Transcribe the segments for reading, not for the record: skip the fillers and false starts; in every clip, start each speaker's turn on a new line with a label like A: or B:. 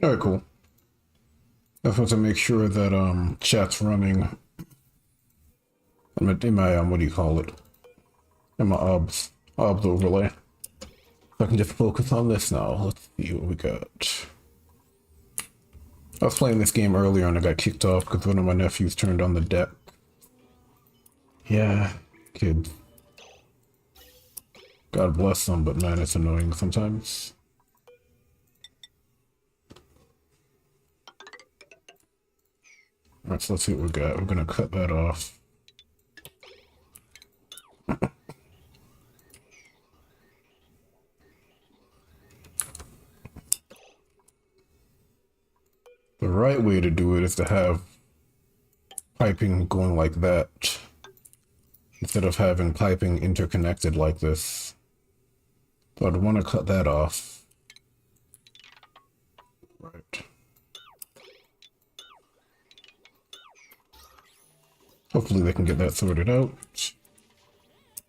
A: All right, cool. I just want to make sure that chat's running in my what do you call it? In my obs overlay. So I can just focus on this now. Let's see what we got. I was playing this game earlier and I got kicked off because one of my nephews turned on the deck. Yeah, kids. God bless them, but man, it's annoying sometimes. Alright, so let's see what we got. We're gonna cut that off. The right way to do it is to have piping going like that instead of having piping interconnected like this. So I'd want to cut that off. Right. Hopefully they can get that sorted out.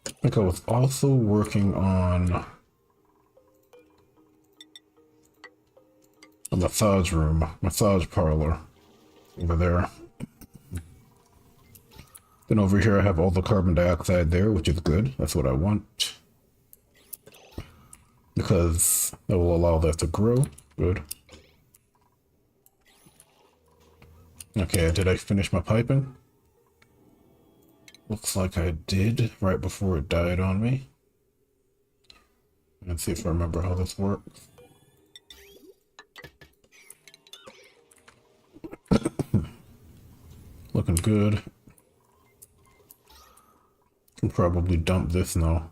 A: I think I was also working on a massage room, massage parlor over there. Then over here I have all the carbon dioxide there, which is good. That's what I want. Because that will allow that to grow. Good. Okay, did I finish my piping? Looks like I did right before it died on me. Let's see if I remember how this works. Looking good. Can probably dump this now.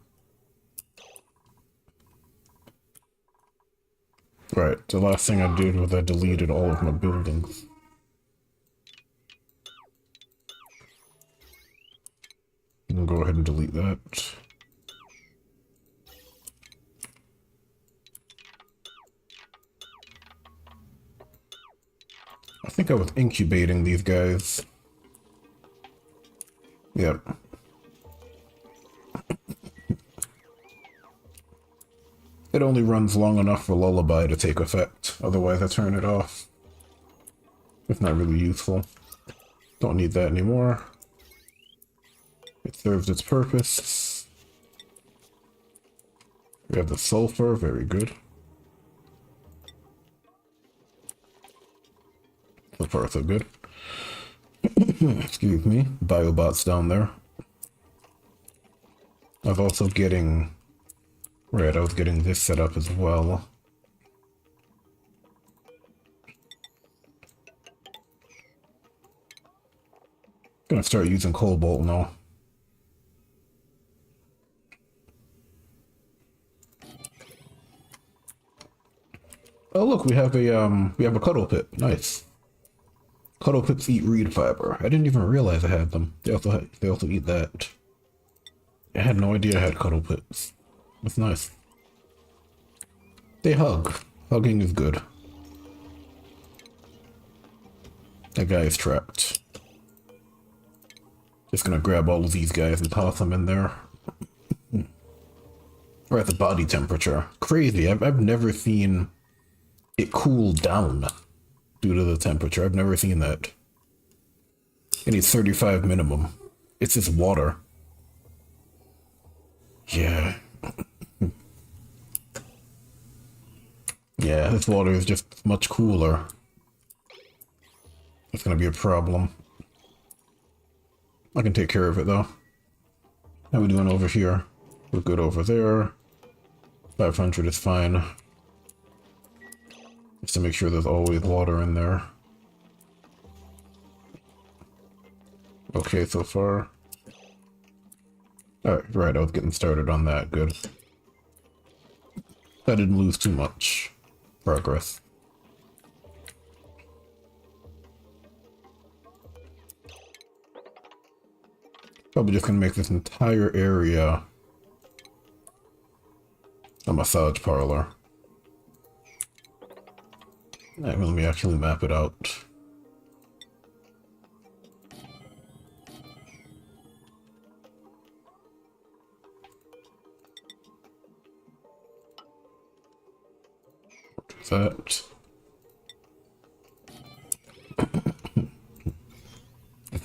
A: Right, the last thing I did was I deleted all of my buildings. I'm gonna go ahead and delete that. I think I was incubating these guys. Yep. It only runs long enough for Lullaby to take effect, otherwise I turn it off. It's not really useful. Don't need that anymore. It serves its purpose. We have the sulfur, very good. So far so good. Excuse me, biobots down there. I was also getting... Right, I was getting this set up as well. Gonna start using cobalt now. Oh look, we have a cuddle pip. Nice. Cuddle pips eat reed fiber. I didn't even realize I had them. They also eat that. I had no idea I had cuddle pips. That's nice. They hug. Hugging is good. That guy is trapped. Just gonna grab all of these guys and toss them in there. We're at the body temperature. Crazy. I've never seen it cool down due to the temperature. I've never seen that. It needs 35 minimum. It's just water. Yeah. Yeah, this water is just much cooler. It's gonna be a problem. I can take care of it though. How we doing over here? We're good over there. 500 is fine. Just to make sure there's always water in there. Okay, so far. Alright, right, I was getting started on that. Good. I didn't lose too much progress. Probably just gonna make this entire area a massage parlor. Alright, let me actually map it out. That.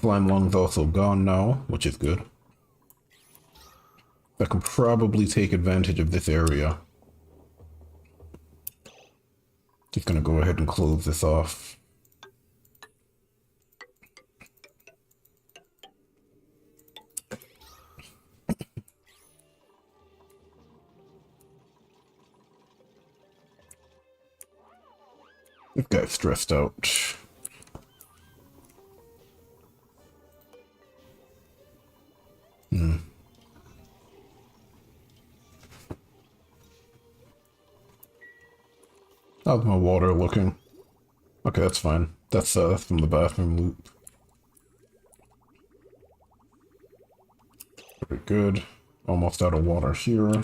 A: Slime lung's also gone now, which is good. I can probably take advantage of this area. Just gonna go ahead and close this off. This guy's stressed out. How's my water looking? Okay, that's fine. That's from the bathroom loop. Very good. Almost out of water here.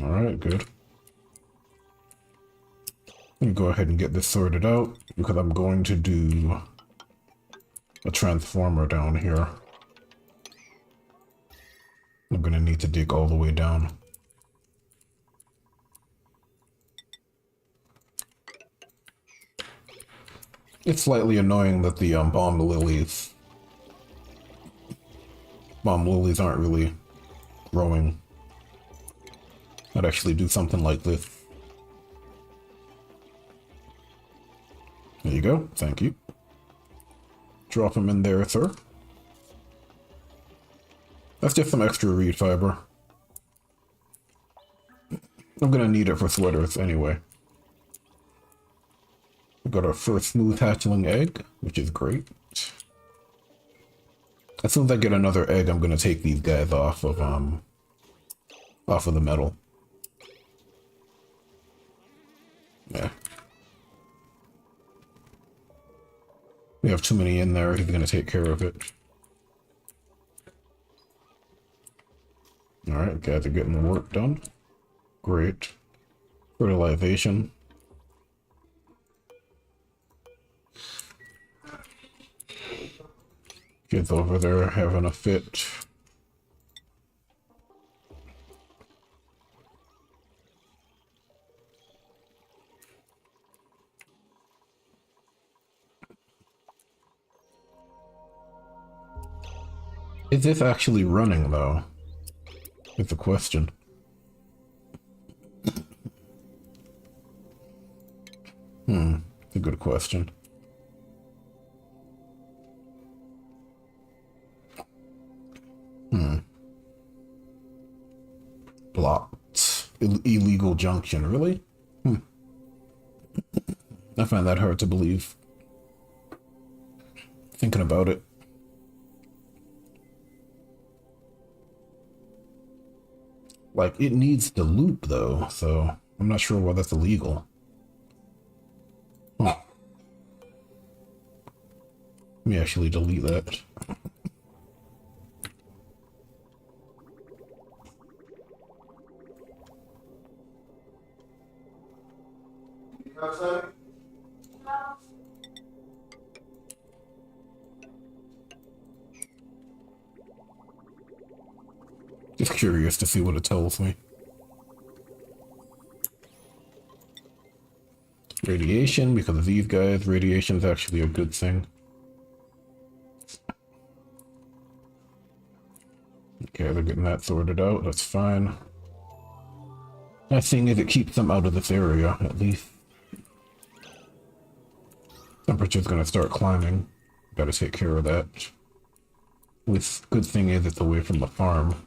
A: Alright, good. Let me go ahead and get this sorted out, because I'm going to do a transformer down here. I'm going to need to dig all the way down. It's slightly annoying that the bomb lilies aren't really growing. I'd actually do something like this. There you go. Thank you. Drop them in there, sir. That's just some extra reed fiber. I'm gonna need it for sweaters anyway. We got our first smooth hatchling egg, which is great. As soon as I get another egg, I'm gonna take these guys off of the metal. Yeah. We have too many in there. He's gonna take care of it. Alright, guys are getting the work done. Great. Fertilization. Kids over there having a fit. Is this actually running, though? Is the question. It's a good question. Blocked. Illegal junction, really? I find that hard to believe. Thinking about it. Like, it needs to loop, though, so I'm not sure why that's illegal. Huh. Let me actually delete that. Just curious to see what it tells me. Radiation, because of these guys, radiation is actually a good thing. Okay, they're getting that sorted out, that's fine. Nice thing is it keeps them out of this area, at least. Temperature's gonna start climbing. Gotta take care of that. At least, good thing is it's away from the farm.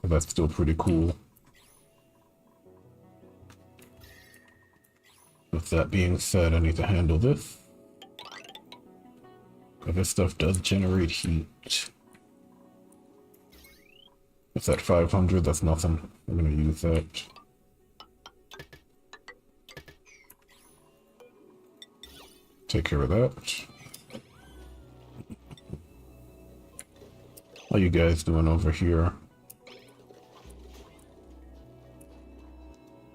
A: But that's still pretty cool. With that being said, I need to handle this. Because this stuff does generate heat. It's at 500, that's nothing. I'm gonna use that. Take care of that. How you guys doing over here?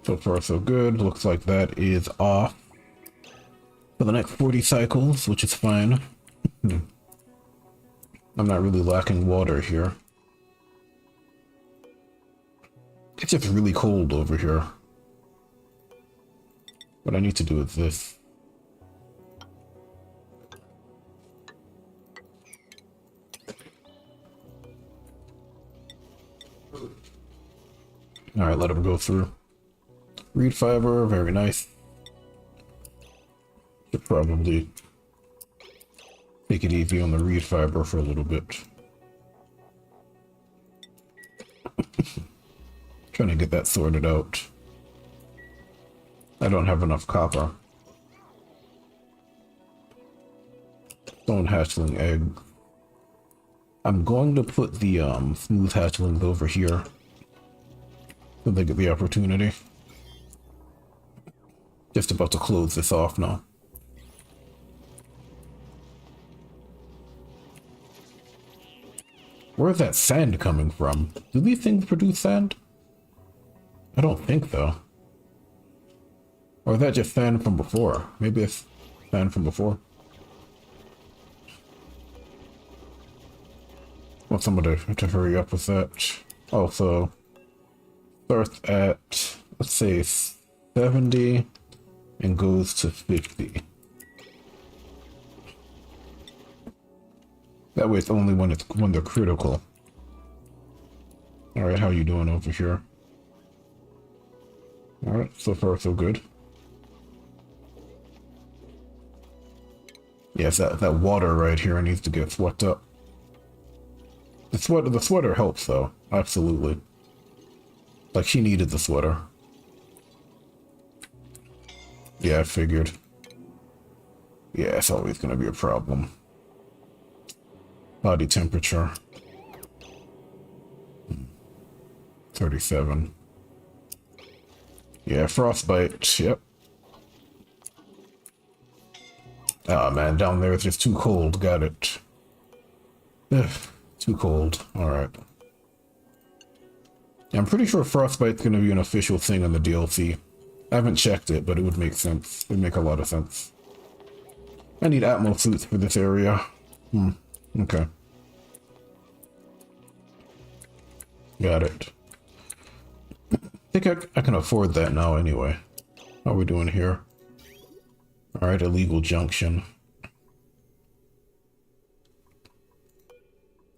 A: So far so good. Looks like that is off for the next 40 cycles, which is fine. I'm not really lacking water here. It's just really cold over here. What I need to do is this. Alright, let him go through. Reed fiber, very nice. Should probably take it easy on the reed fiber for a little bit. Trying to get that sorted out. I don't have enough copper. Stone hatchling egg. I'm going to put the smooth hatchlings over here so they get the opportunity. Just about to close this off now. Where's that sand coming from? Do these things produce sand? I don't think so. Or is that just sand from before? Maybe it's sand from before. Want somebody to hurry up with that. Also, starts at, let's say, 70 and goes to 50. That way it's only when they're critical. Alright, how you doing over here? Alright, so far so good. Yes, that water right here needs to get swept up. The sweater helps though, absolutely. Like she needed the sweater. Yeah, I figured. Yeah, it's always gonna be a problem. Body temperature. 37. Yeah, frostbite, yep. Ah, man, down there it's just too cold, got it. Ugh, too cold, alright. I'm pretty sure frostbite's gonna be an official thing in the DLC. I haven't checked it, but it would make sense. It would make a lot of sense. I need Atmo suits for this area. Okay. Got it. I think I can afford that now anyway. How are we doing here? Alright, illegal junction.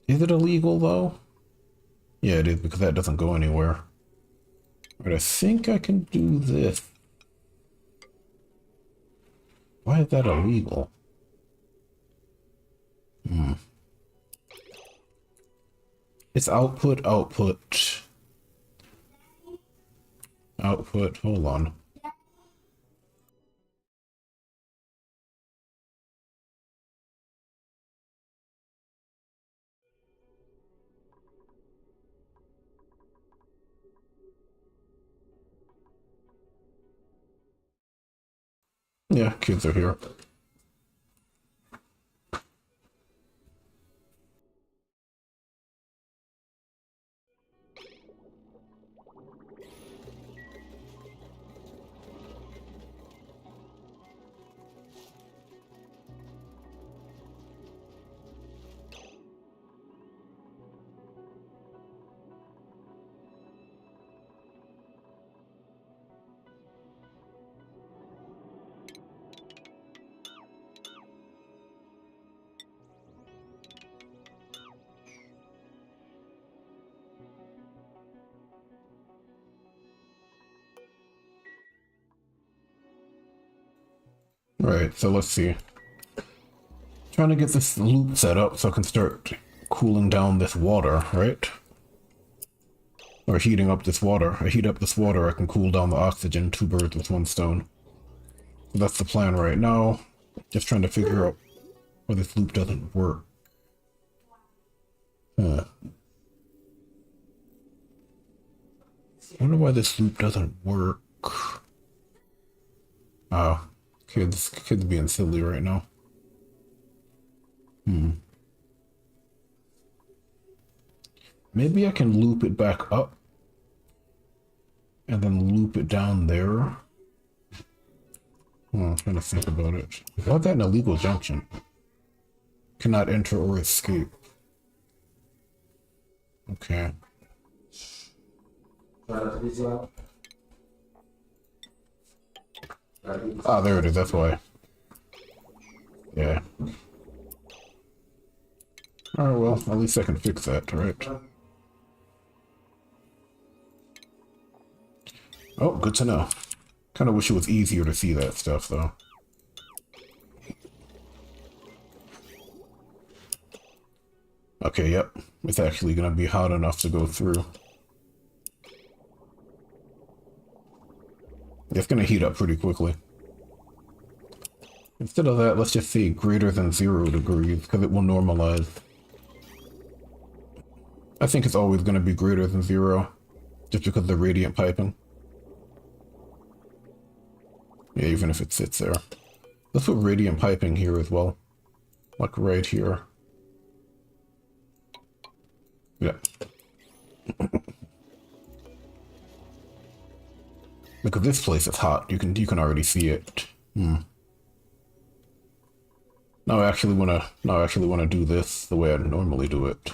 A: Is it illegal though? Yeah, it is, because that doesn't go anywhere. But I think I can do this. Why is that illegal? It's output, output. Output, hold on. Yeah, kids are here. Right, so let's see. Trying to get this loop set up so I can start cooling down this water, right? Or heating up this water. I heat up this water, I can cool down the oxygen. 2 birds with 1 stone. So that's the plan right now. Just trying to figure out why this loop doesn't work. I wonder why this loop doesn't work. Oh. Kids being silly right now. Maybe I can loop it back up and then loop it down there. I'm trying to think about it. Why is that an illegal junction? Cannot enter or escape. Okay. Ah, there it is. That's why. Yeah. Alright, well, at least I can fix that, right? Oh, good to know. Kind of wish it was easier to see that stuff, though. Okay, yep. It's actually gonna be hot enough to go through. It's gonna heat up pretty quickly. Instead of that, let's just say greater than 0 degrees, because it will normalize. I think it's always gonna be greater than 0, just because of the radiant piping. Yeah, even if it sits there. Let's put radiant piping here as well. Like right here. Yeah. Because this place is hot. You can already see it. Now I actually wanna do this the way I normally do it.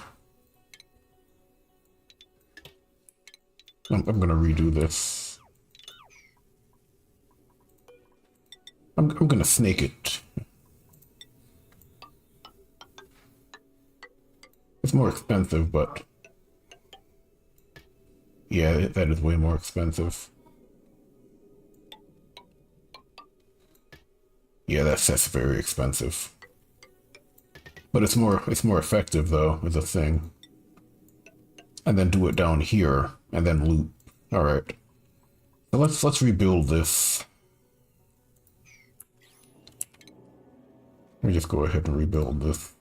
A: I'm gonna redo this. I'm gonna snake it. It's more expensive, but yeah, that is way more expensive. Yeah, that's very expensive. But it's more effective though, is a thing. And then do it down here, and then loop. Alright. So let's rebuild this. Let me just go ahead and rebuild this.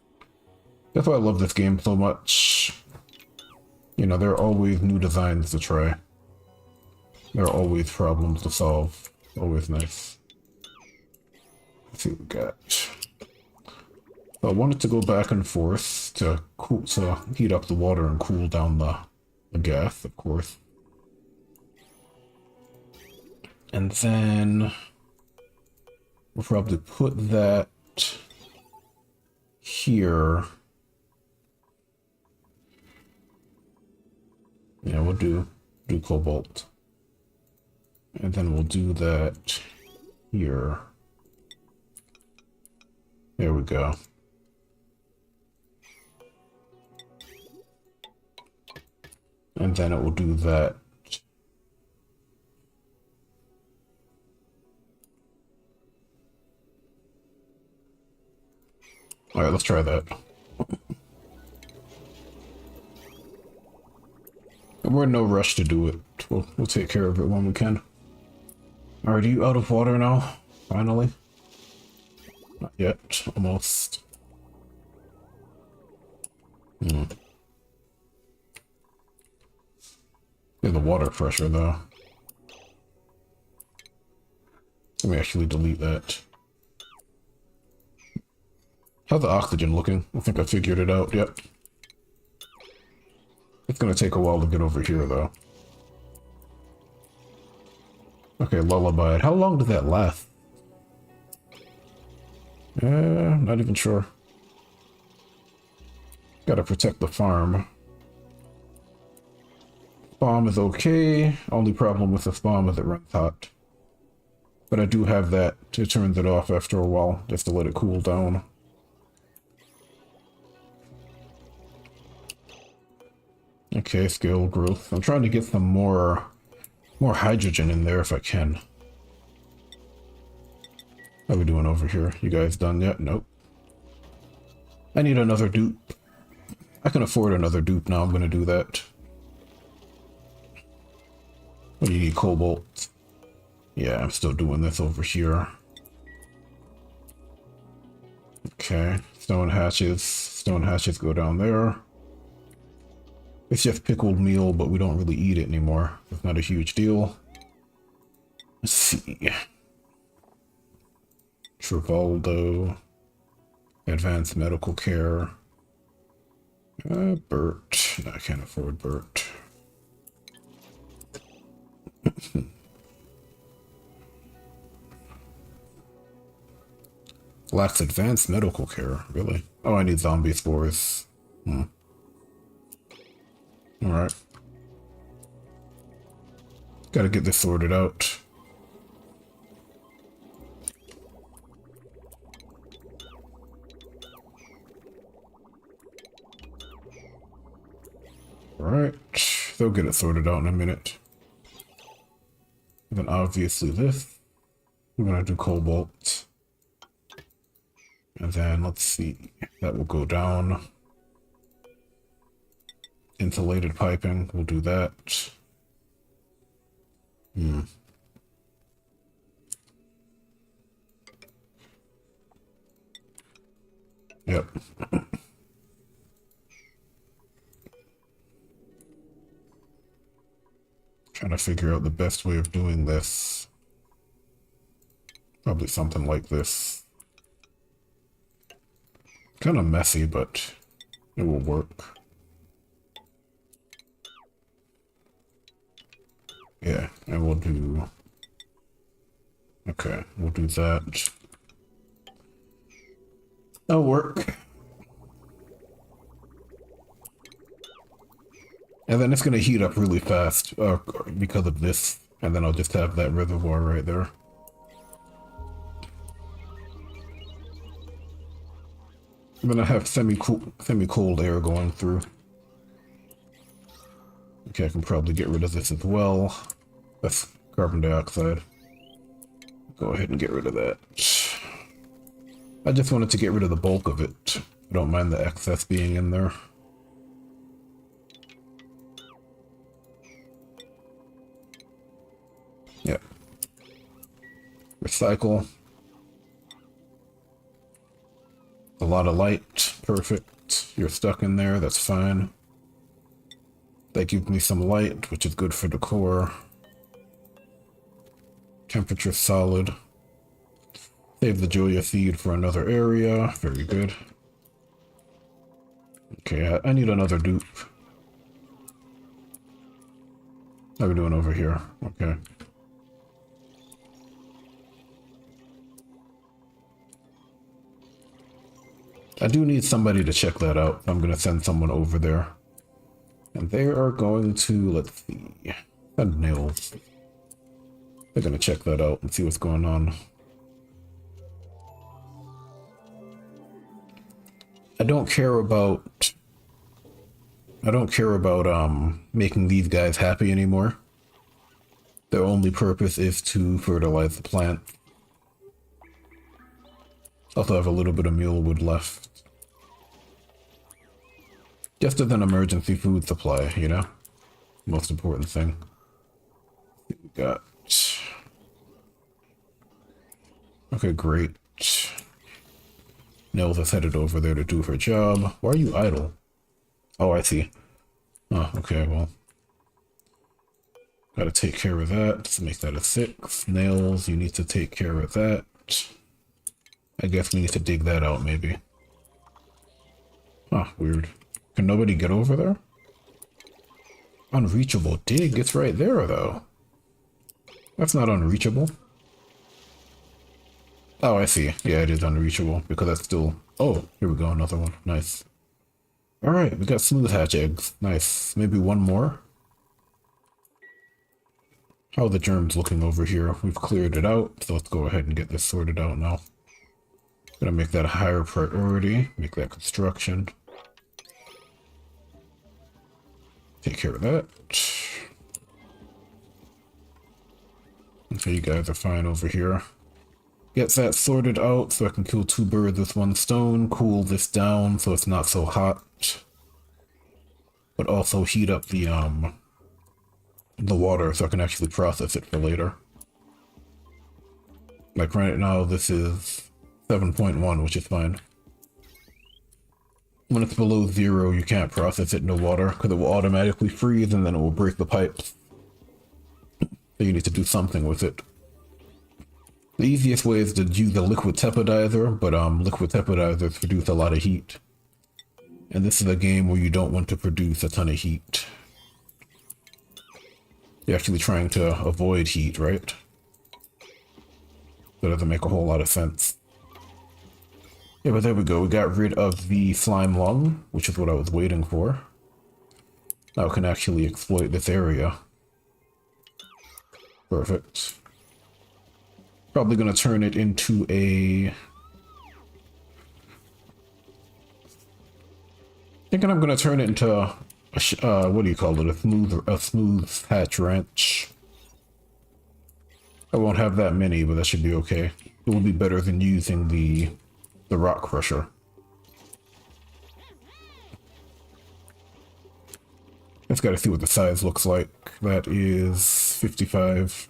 A: That's why I love this game so much. You know, there are always new designs to try. There are always problems to solve. Always nice. Let's see what we got. So I wanted to go back and forth to heat up the water and cool down the gas, of course. And then we'll probably put that here. Yeah, we'll do cobalt. And then we'll do that here. There we go. And then it will do that. Alright, let's try that. We're in no rush to do it. We'll take care of it when we can. Alright, are you out of water now? Finally? Not yet. Almost. Yeah, the water pressure, though. Let me actually delete that. How's the oxygen looking? I think I figured it out. Yep. It's gonna take a while to get over here, though. Okay, lullaby. How long did that last? Not even sure. Gotta protect the farm. Spawn is okay. Only problem with the spawn is it runs hot. But I do have that. It turns it off after a while, just to let it cool down. Okay, scale growth. I'm trying to get some more hydrogen in there if I can. How are we doing over here? You guys done yet? Nope. I need another dupe. I can afford another dupe now. I'm gonna do that. What do you need? Cobalt. Yeah, I'm still doing this over here. Okay, stone hatches. Stone hatches go down there. It's just pickled meal, but we don't really eat it anymore. It's not a huge deal. Let's see. Trivaldo. Advanced medical care. Bert. No, I can't afford Bert. Lacks advanced medical care, really? Oh, I need zombie spores. Alright. Gotta get this sorted out. Alright. They'll get it sorted out in a minute. And then obviously this. We're gonna do cobalt. And then let's see. That will go down. Insulated piping, we'll do that. Yep. Trying to figure out the best way of doing this. Probably something like this. Kind of messy, but it will work. Yeah, and we'll do... Okay, we'll do that. That'll work. And then it's going to heat up really fast because of this. And then I'll just have that reservoir right there. I'm going to have semi-cold air going through. Okay, I can probably get rid of this as well. That's carbon dioxide. Go ahead and get rid of that. I just wanted to get rid of the bulk of it. I don't mind the excess being in there. Yep. Recycle. A lot of light. Perfect. You're stuck in there. That's fine. That gives me some light, which is good for the core. Temperature solid. Save the Julia seed for another area. Very good. Okay, I need another dupe. How are we doing over here? Okay. I do need somebody to check that out. I'm going to send someone over there. And they are going to, let's see, send nails. They're going to check that out and see what's going on. I don't care about making these guys happy anymore. Their only purpose is to fertilize the plant. Also have a little bit of mulewood left. Just as an emergency food supply, you know? Most important thing. We got... Okay, great. Nils is headed over there to do her job. Why are you idle? Oh, I see. Oh, okay, well. Gotta take care of that. Let's make that a 6. Nails, you need to take care of that. I guess we need to dig that out, maybe. Huh, weird. Can nobody get over there? Unreachable dig? It's right there, though. That's not unreachable. Oh, I see. Yeah, it is unreachable, because that's still... Oh, here we go, another one. Nice. Alright, we got smooth hatch eggs. Nice. Maybe one more? How are the germs looking over here? We've cleared it out, so let's go ahead and get this sorted out now. Gonna make that a higher priority. Make that construction. Take care of that. Okay, you guys are fine over here. Get that sorted out so I can kill 2 birds with 1 stone. Cool this down so it's not so hot. But also heat up the water so I can actually process it for later. Like right now, this is 7.1, which is fine. When it's below 0, you can't process it in the water because it will automatically freeze and then it will break the pipes. So you need to do something with it. The easiest way is to use a liquid tepidizer, but liquid tepidizers produce a lot of heat. And this is a game where you don't want to produce a ton of heat. You're actually trying to avoid heat, right? That doesn't make a whole lot of sense. Yeah, but there we go. We got rid of the slime lung, which is what I was waiting for. Now can actually exploit this area. Perfect. Probably gonna turn it into a... Thinking I'm gonna turn it into a what do you call it? A smooth hatch wrench. I won't have that many, but that should be okay. It will be better than using the rock crusher. Just gotta see what the size looks like. That is 55.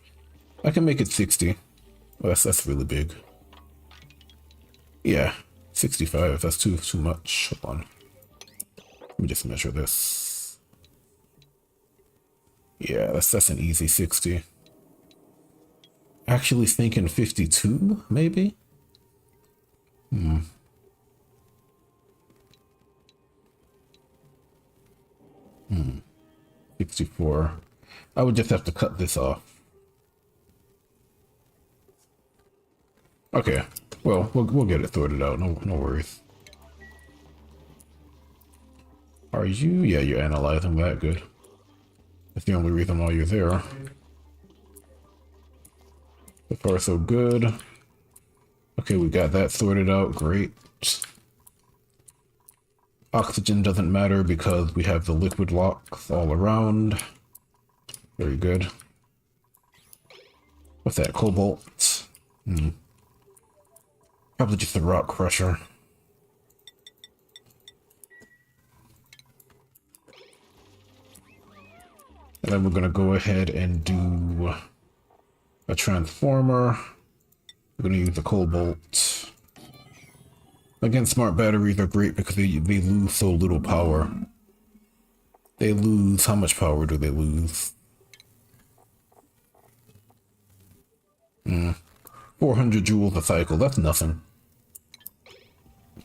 A: I can make it 60. Well, that's really big. Yeah, 65. That's too much. Hold on. Let me just measure this. Yeah, that's an easy 60. Actually thinking 52, maybe? 64. I would just have to cut this off. Okay, well, we'll get it sorted out. No worries. Are you? Yeah, you're analyzing that. Good. That's the only reason why you're there. So far, so good. Okay, we got that sorted out. Great. Oxygen doesn't matter because we have the liquid locks all around. Very good. What's that? Cobalt? Probably just a rock crusher. And then we're gonna go ahead and do a transformer. We're gonna use the cobalt. Again, smart batteries are great because they lose so little power. They lose, how much power do they lose? 400 joules a cycle, that's nothing.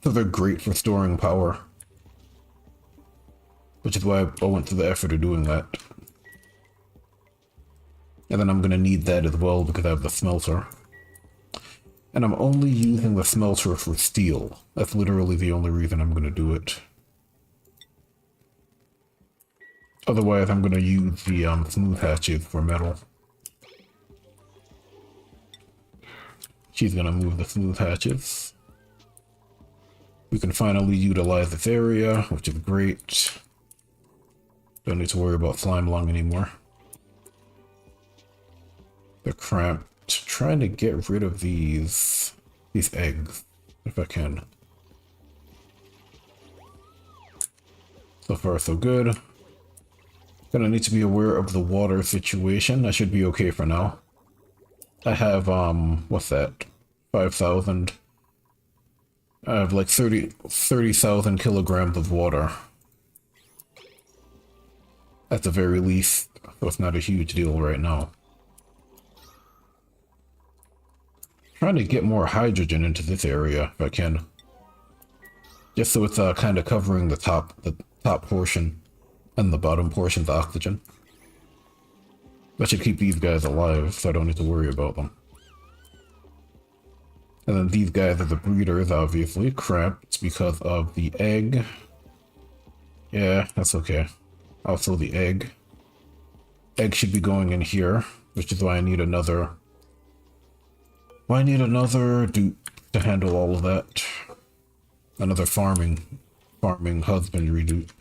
A: So they're great for storing power. Which is why I went to the effort of doing that. And then I'm gonna need that as well because I have the smelter. And I'm only using the smelter for steel. That's literally the only reason I'm gonna do it. Otherwise, I'm gonna use the smooth hatches for metal. She's gonna move the smooth hatches. We can finally utilize this area, which is great. Don't need to worry about slime lung anymore. They're cramped. Trying to get rid of these eggs, if I can. So far, so good. Gonna need to be aware of the water situation. I should be okay for now. I have, what's that? 5,000. I have like 30,000 kilograms of water. At the very least, so it's not a huge deal right now. Trying to get more hydrogen into this area if I can. Just so it's kind of covering the top portion and the bottom portion's oxygen. That should keep these guys alive, so I don't need to worry about them. And then these guys are the breeders, obviously, cramped because of the egg. Yeah, that's okay. Also the egg. Egg should be going in here, which is why I need another... Why I need another dupe to handle all of that. Another farming husbandry dupe.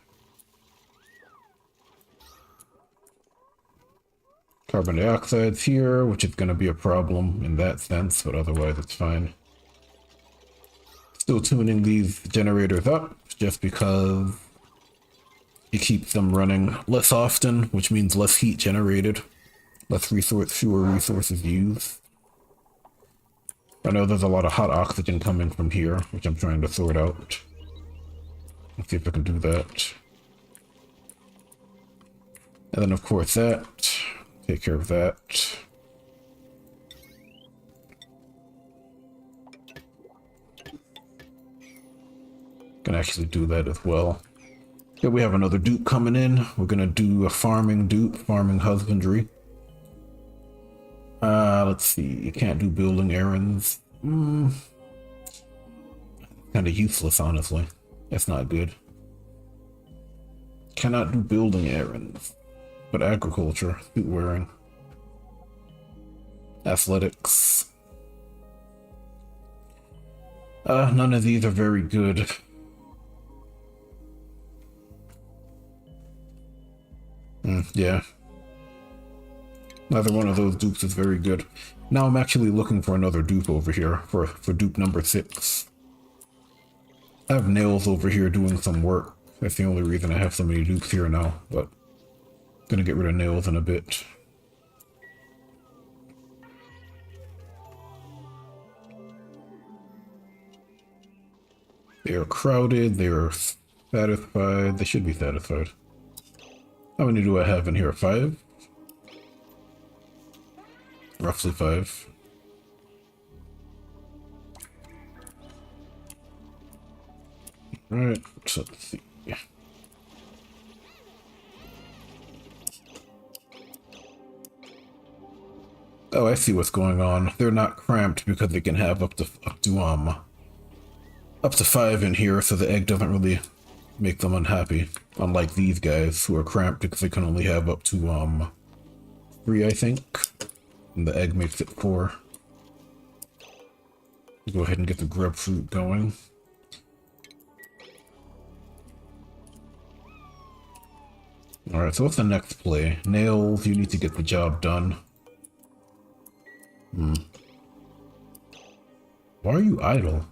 A: Carbon dioxide's here, which is going to be a problem in that sense, but otherwise it's fine. Still tuning these generators up, just because it keeps them running less often, which means less heat generated, fewer resources used. I know there's a lot of hot oxygen coming from here, which I'm trying to sort out. Let's see if I can do that. And then of course that. Take care of that. Can actually do that as well. Here we have another dupe coming in. We're gonna do a farming dupe, farming husbandry. Let's see. You can't do building errands. Kind of useless, honestly. That's not good. Cannot do building errands. But agriculture, suit wearing. Athletics. None of these are very good. Yeah. Neither one of those dupes is very good. Now I'm actually looking for another dupe over here, for dupe number 6. I have Nails over here doing some work. That's the only reason I have so many dupes here now, but gonna get rid of Nails in a bit. They are crowded, they are satisfied, they should be satisfied. How many do I have in here? 5? Roughly 5. Alright, so let's see. Oh, I see what's going on. They're not cramped because they can have up to 5 in here, so the egg doesn't really make them unhappy. Unlike these guys who are cramped because they can only have up to 3, I think. And the egg makes it 4. Go ahead and get the grub fruit going. Alright, so what's the next play? Nails, you need to get the job done. Why are you idle?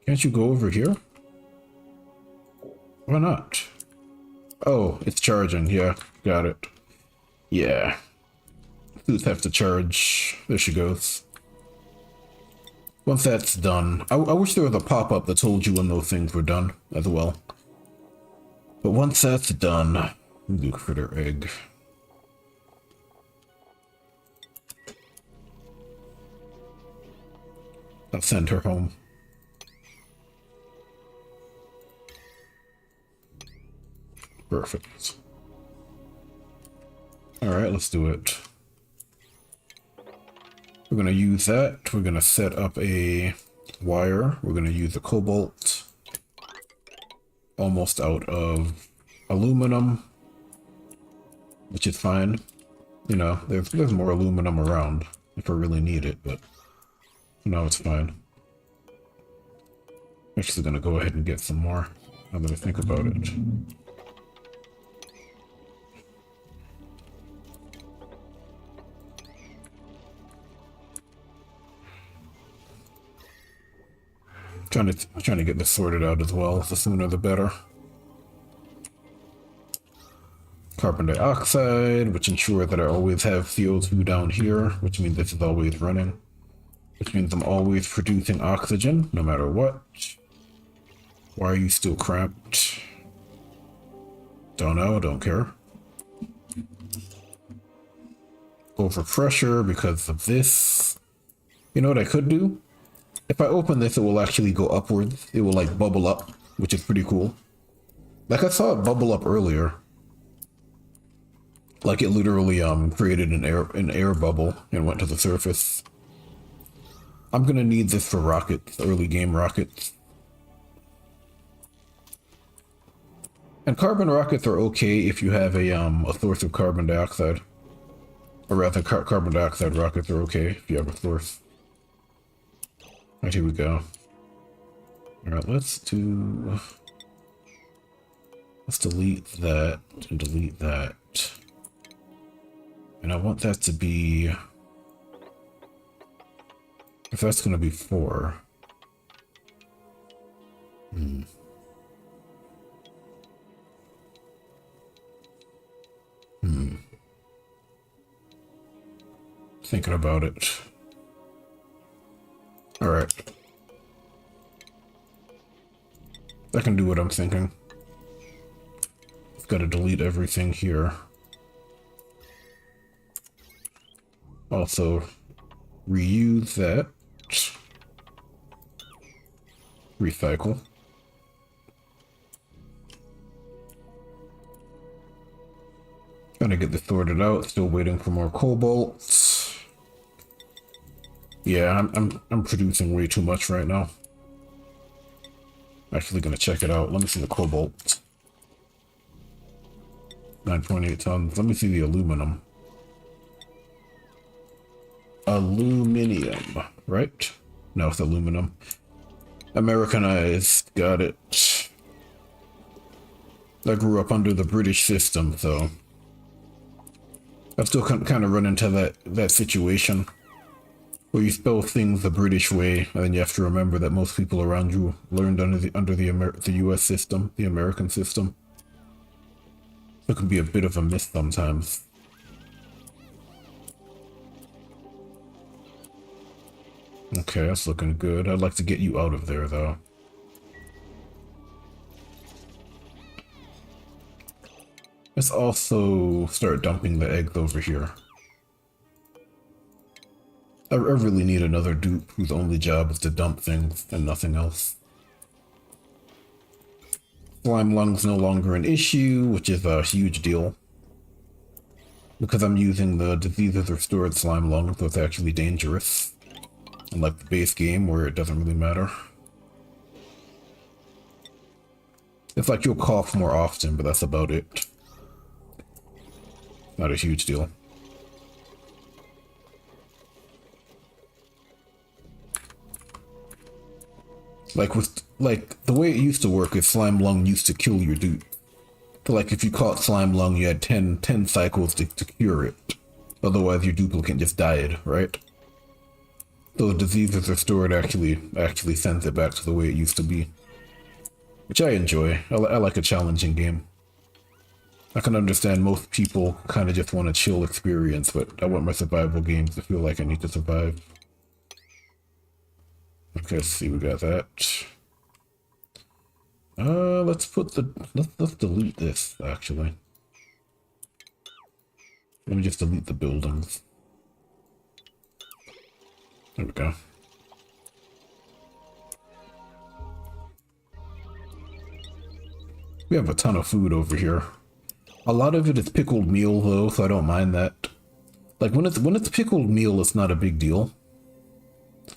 A: Can't you go over here? Why not? Oh, it's charging. Yeah, got it. Yeah. Suits have to charge. There she goes. Once that's done, I wish there was a pop-up that told you when those things were done as well. But once that's done, do critter egg. I'll send her home. Perfect. Alright, let's do it. We're going to use that. We're going to set up a wire. We're going to use a cobalt. Almost out of aluminum, which is fine. You know, there's more aluminum around if I really need it, but for now it's fine. I'm actually going to go ahead and get some more now that I think about it. Trying to get this sorted out as well. The sooner the better. Carbon dioxide, which ensures that I always have CO2 down here, which means this is always running. Which means I'm always producing oxygen, no matter what. Why are you still cramped? Don't know, don't care. Overpressure because of this. You know what I could do? If I open this, it will actually go upwards. It will like bubble up, which is pretty cool. Like I saw it bubble up earlier. Like it literally created an air bubble and went to the surface. I'm gonna need this for rockets, early game rockets. And carbon rockets are okay if you have a source of carbon dioxide. Or rather, carbon dioxide rockets are okay if you have a source. Right, here we go. Alright, let's delete that and delete that. And I want that to be, if that's going to be 4. Thinking about it. Alright. I can do what I'm thinking. I've got to delete everything here. Also, reuse that. Recycle. Trying to get this sorted out. Still waiting for more cobalt. Yeah, I'm producing way too much right now. Actually gonna check it out. Let me see the cobalt. 9.8 tons. Let me see the aluminum. Aluminium, right? No, it's aluminum. Americanized. Got it. I grew up under the British system, so I still kind of run into that situation where you spell things the British way, and then you have to remember that most people around you learned under the U.S. system, the American system. It can be a bit of a myth sometimes. Okay, that's looking good. I'd like to get you out of there, though. Let's also start dumping the eggs over here. I really need another dupe whose only job is to dump things and nothing else. Slime lung's no longer an issue, which is a huge deal. Because I'm using the diseases restored slime lung, so it's actually dangerous. Unlike the base game, where it doesn't really matter. It's like you'll cough more often, but that's about it. Not a huge deal. Like the way it used to work is slime lung used to kill your dupe. So like if you caught slime lung, you had 10 cycles to cure it. Otherwise your duplicate just died, right? So the diseases restored actually sends it back to the way it used to be. Which I enjoy. I like a challenging game. I can understand most people kind of just want a chill experience, but I want my survival games to feel like I need to survive. Okay, let's see, we got that. Let's delete this, actually. Let me just delete the buildings. There we go. We have a ton of food over here. A lot of it is pickled meal though, so I don't mind that. Like when it's pickled meal, it's not a big deal.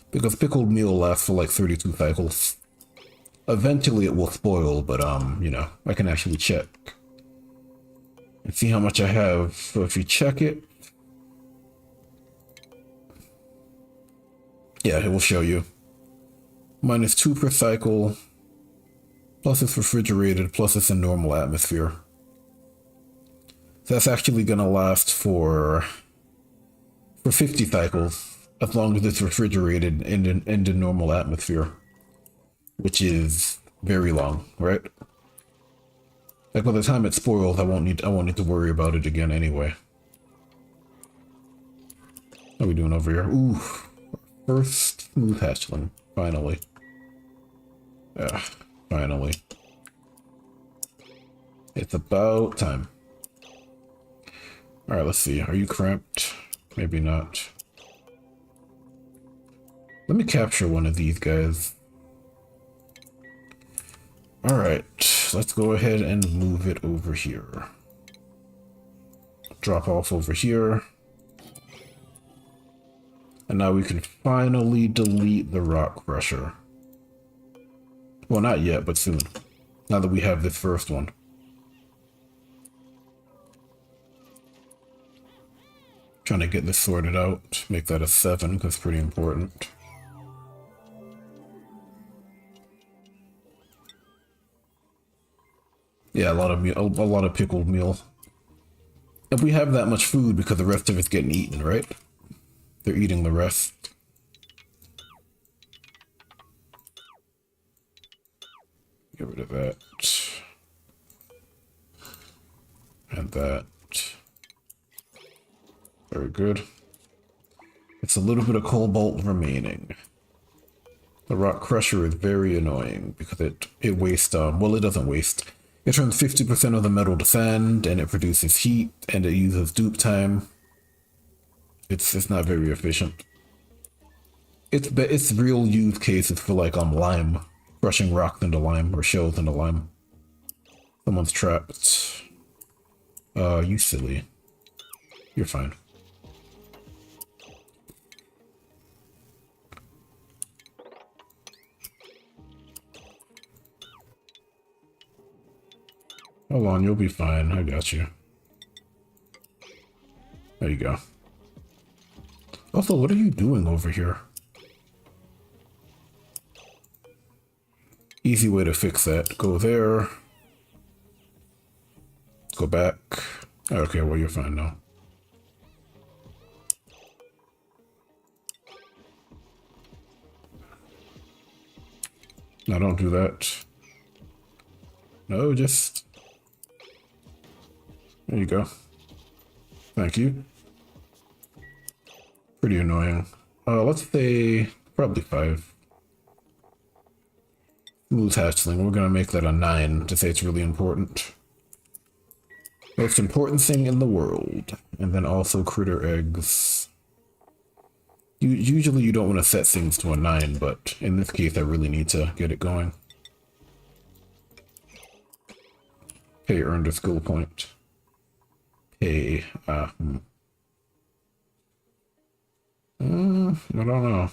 A: Because pickled meal lasts for like 32 cycles. Eventually it will spoil, but you know, I can actually check. And see how much I have. So if you check it, yeah, it will show you. -2 per cycle. Plus it's refrigerated, plus it's in normal atmosphere. So that's actually gonna last for 50 cycles, as long as it's refrigerated and in normal atmosphere. Which is very long, right? Like by the time it spoils, I won't need to worry about it again anyway. How are we doing over here? Ooh, first smooth hatchling, finally. Yeah, finally. It's about time. All right, let's see. Are you cramped? Maybe not. Let me capture one of these guys. All right, let's go ahead and move it over here. Drop off over here. And now we can finally delete the rock crusher. Well, not yet, but soon. Now that we have this first one. Trying to get this sorted out. Make that a 7, because it's pretty important. Yeah, a lot of pickled meal. And we have that much food because the rest of it's getting eaten, right? They're eating the rest. Get rid of that. And that. Very good. It's a little bit of cobalt remaining. The rock crusher is very annoying because it wastes, well, it doesn't waste. It turns 50% of the metal to sand, and it produces heat, and it uses dupe time. It's not very efficient. It's real use cases for like lime, crushing rocks into lime or shells into lime. Someone's trapped. You silly. You're fine. Hold on, you'll be fine. I got you. There you go. Also, what are you doing over here? Easy way to fix that. Go there. Go back. Okay, well, you're fine now. No, don't do that. No, just... There you go. Thank you. Pretty annoying. Let's say probably 5. Smooth hatchling. We're gonna make that a 9 to say it's really important. Most important thing in the world. And then also critter eggs. Usually you don't want to set things to a 9, but in this case I really need to get it going. Pay earned a skill point. Pay, I don't know.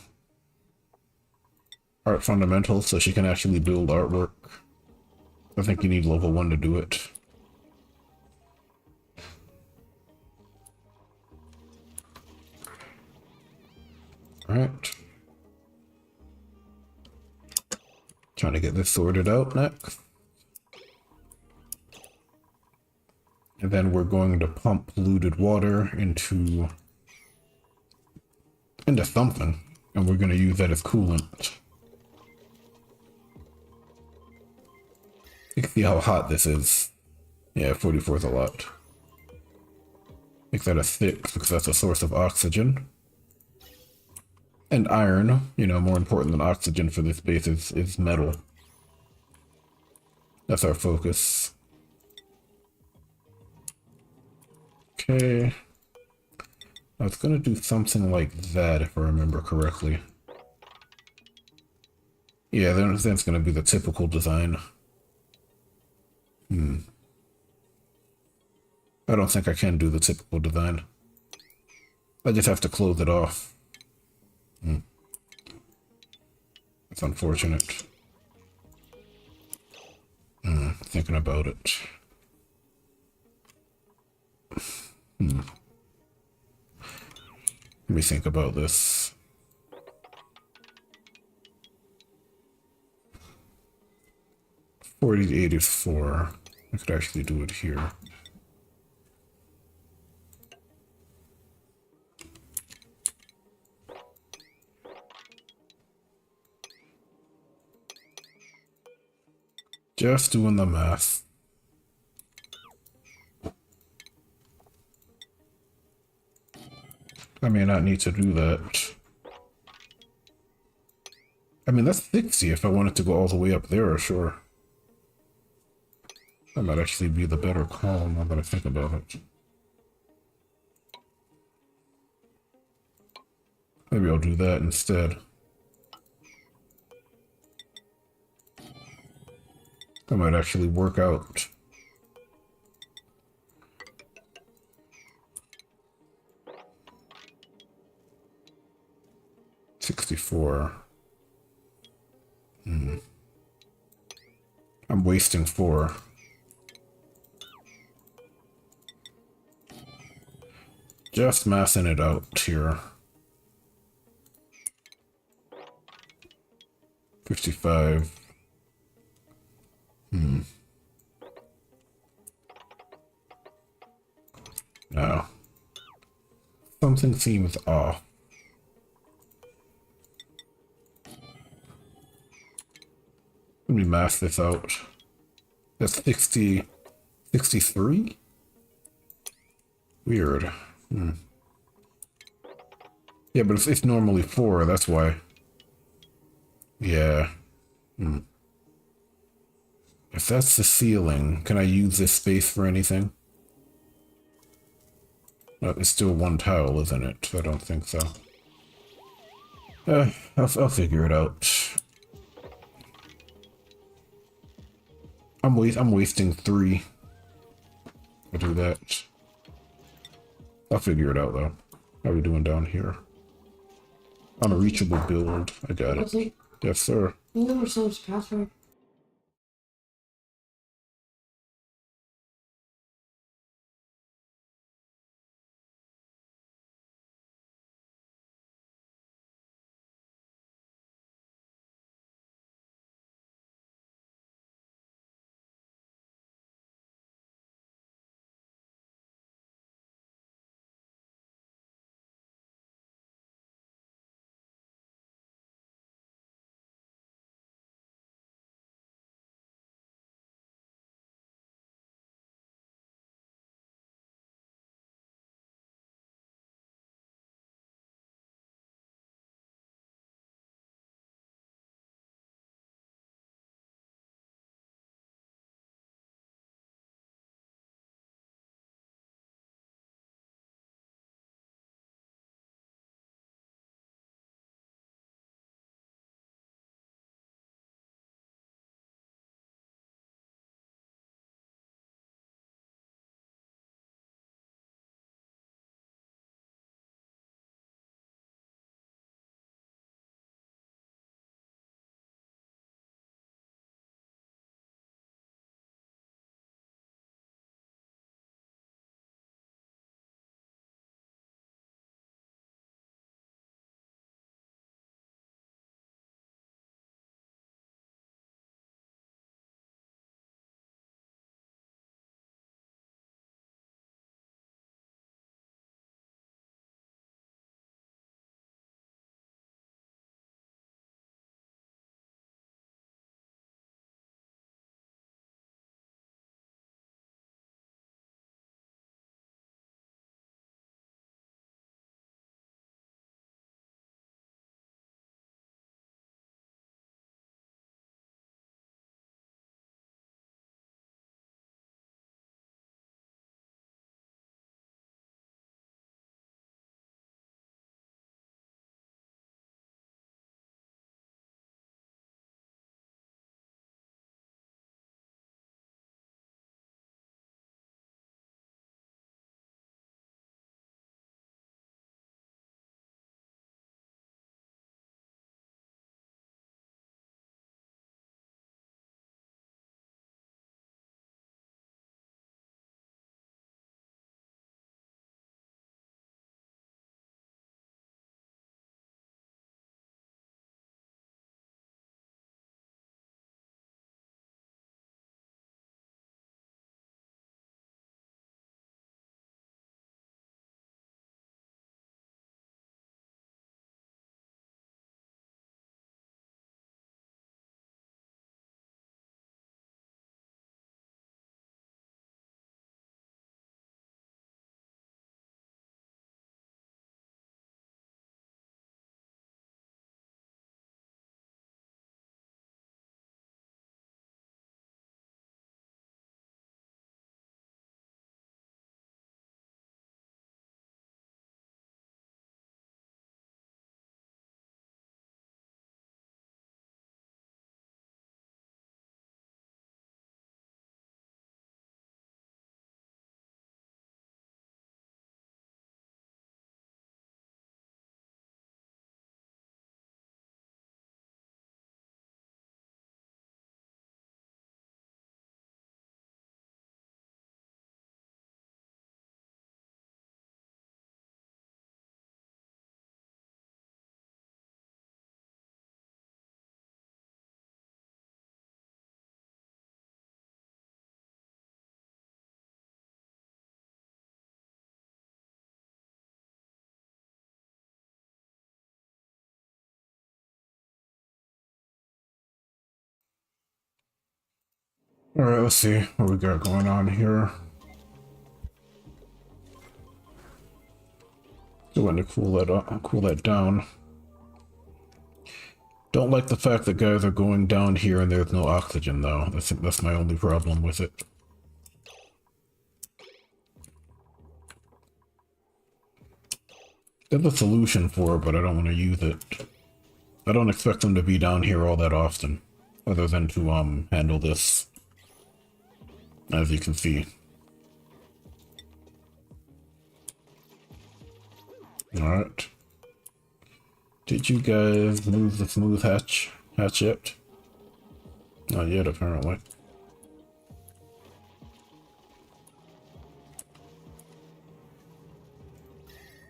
A: Art fundamentals, so she can actually build artwork. I think you need level 1 to do it. Alright. Trying to get this sorted out next. And then we're going to pump polluted water into something. And we're going to use that as coolant. You can see how hot this is. Yeah, 44 is a lot. Make that a 6 because that's a source of oxygen. And iron, you know, more important than oxygen for this base is metal. That's our focus. Okay. I was gonna do something like that if I remember correctly. Yeah, then it's gonna be the typical design. I don't think I can do the typical design. I just have to close it off. It's unfortunate. Thinking about it. Let me think about this. $40 to $84. I could actually do it here. Just doing the math. I may not need to do that. I mean, that's 60 if I wanted to go all the way up there, sure. That might actually be the better call now that I think about it. Maybe I'll do that instead. That might actually work out. $64. I'm wasting 4. Just massing it out here. 55. No. Something seems off. Let me mass this out. That's 60... 63? Weird. Yeah, but it's normally 4, that's why. Yeah. If that's the ceiling, can I use this space for anything? It's still 1 tile, isn't it? I don't think so. I'll figure it out. I'm wasting 3. I'll do that. I'll figure it out though. How are we doing down here? Unreachable build. I got it. Yes, sir.
B: You never saw his password.
A: Alright, let's see what we got going on here. Still want to cool that down. Don't like the fact that guys are going down here and there's no oxygen though. That's my only problem with it. There's a solution for it, but I don't want to use it. I don't expect them to be down here all that often, other than to handle this, as you can see. Alright. Did you guys move the smooth hatch yet? Not yet, apparently.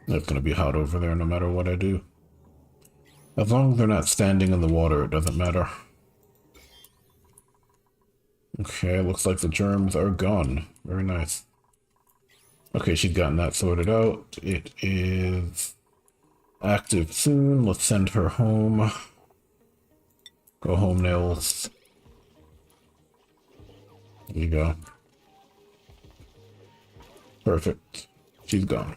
A: It's gonna be hot over there no matter what I do. As long as they're not standing in the water, it doesn't matter. Okay, looks like the germs are gone. Very nice. Okay, she's gotten that sorted out. It is active soon. Let's send her home. Go home, Nails. There you go. Perfect. She's gone.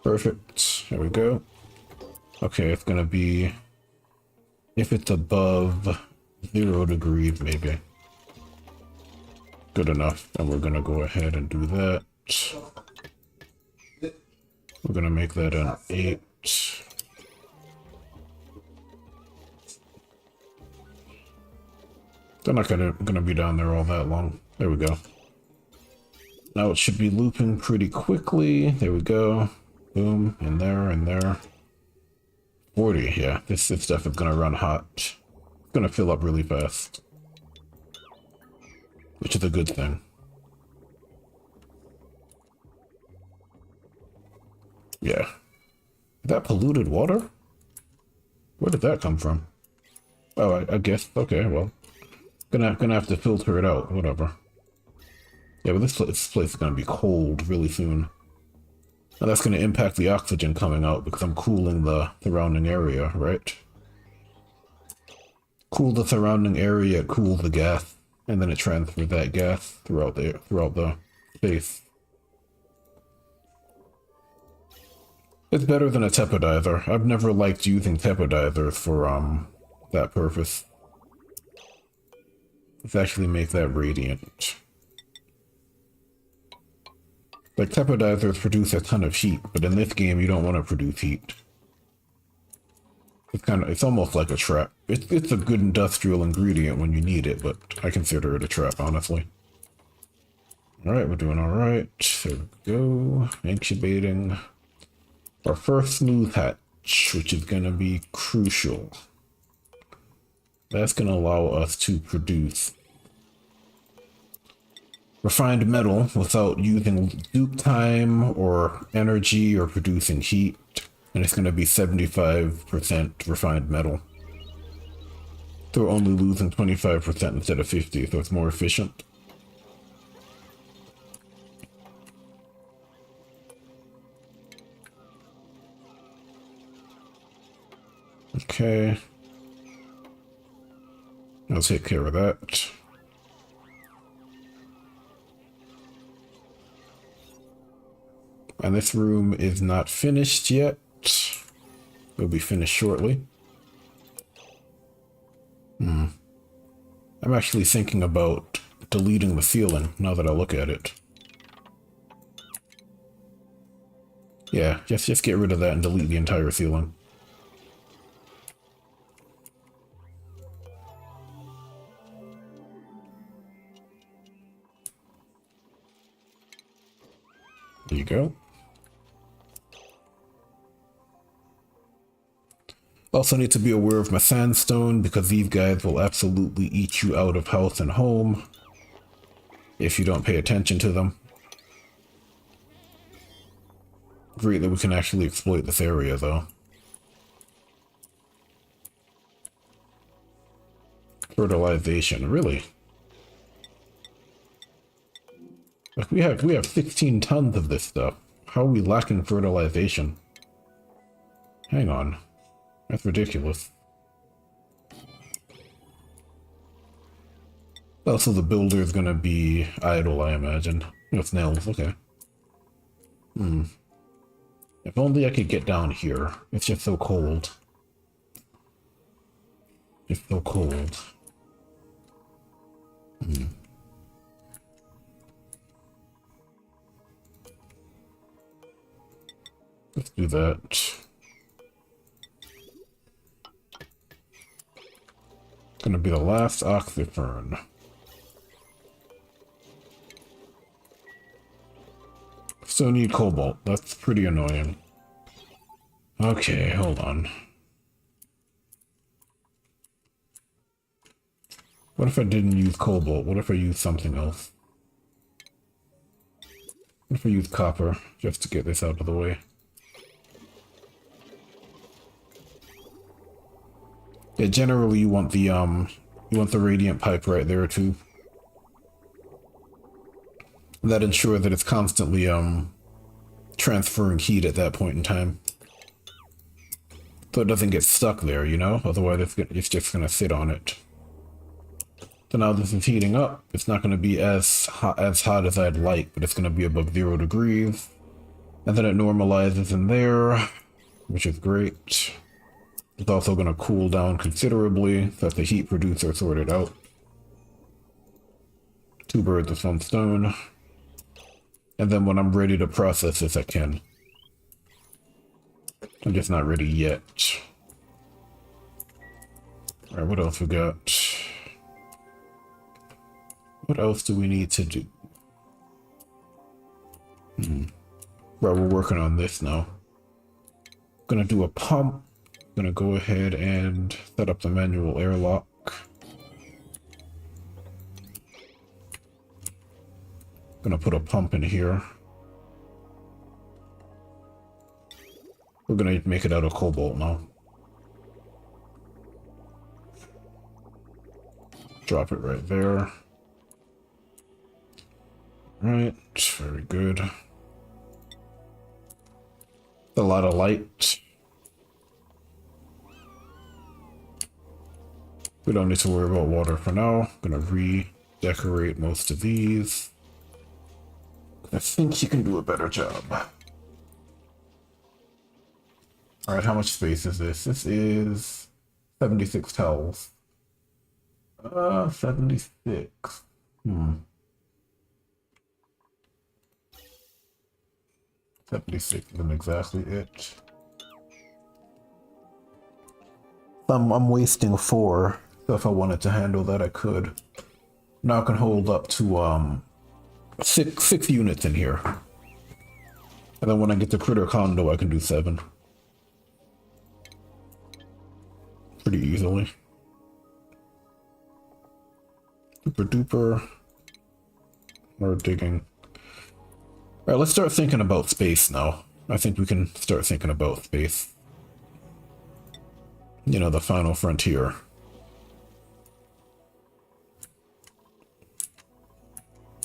A: Perfect. There we go. Okay, it's gonna be... if it's above 0 degrees, maybe. Good enough. And we're gonna go ahead and do that. We're gonna make that an 8. They're not gonna be down there all that long. There we go. Now it should be looping pretty quickly. There we go. Boom, in there, in there. 40, yeah. This stuff is gonna run hot. It's gonna fill up really fast. Which is a good thing. Yeah. Is that polluted water? Where did that come from? Oh, I guess. Okay, well. Gonna have to filter it out. Whatever. Yeah, but this place is gonna be cold really soon. And that's going to impact the oxygen coming out because I'm cooling the surrounding area, right? Cool the surrounding area, it cools the gas, and then it transfers that gas throughout the space. It's better than a tepidizer. I've never liked using tepidizers for that purpose. Let's actually make that radiant. Like, tepidizers produce a ton of heat, but in this game you don't want to produce heat. It's almost like a trap. It's a good industrial ingredient when you need it, but I consider it a trap, honestly. Alright, we're doing alright. There we go. Incubating. Our first smooth hatch, which is going to be crucial. That's going to allow us to produce refined metal without using dupe time or energy or producing heat, and it's going to be 75% refined metal. So we're only losing 25% instead of 50, so it's more efficient. Okay. I'll take care of that. And this room is not finished yet. It'll be finished shortly. I'm actually thinking about deleting the ceiling now that I look at it. Yeah, just get rid of that and delete the entire ceiling. There you go. Also need to be aware of my sandstone because these guys will absolutely eat you out of house and home if you don't pay attention to them. Great that we can actually exploit this area though. Fertilization, really? Like we have 16 tons of this stuff. How are we lacking fertilization? Hang on. That's ridiculous. Also, the builder is gonna be idle, I imagine. With nails, okay. If only I could get down here. It's just so cold. It's so cold. Let's do that. Gonna be the last Oxyfern. Still need cobalt. That's pretty annoying. Okay, hold on. What if I didn't use cobalt? What if I used something else? What if I use copper, just to get this out of the way? Yeah, generally you want the radiant pipe right there too. That ensures that it's constantly transferring heat at that point in time. So it doesn't get stuck there, you know? Otherwise it's just gonna sit on it. So now this is heating up. It's not gonna be as hot as I'd like, but it's gonna be above 0 degrees. And then it normalizes in there, which is great. It's also going to cool down considerably, so that the heat producer sorted out. 2 birds with 1 stone. And then when I'm ready to process this, I can. I'm just not ready yet. Alright, what else we got? What else do we need to do? Right, we're working on this now. Gonna do a pump. Gonna go ahead and set up the manual airlock. Gonna put a pump in here. We're gonna make it out of cobalt now. Drop it right there. Right, very good. A lot of light. We don't need to worry about water for now. Gonna redecorate most of these. I think you can do a better job. Alright, how much space is this? This is 76 tiles. 76. 76 isn't exactly it. I'm wasting 4. So if I wanted to handle that, I could. Now I can hold up to six units in here. And then when I get the critter condo, I can do 7. Pretty easily. Super duper. More digging. Alright, let's start thinking about space now. I think we can start thinking about space. You know, the final frontier.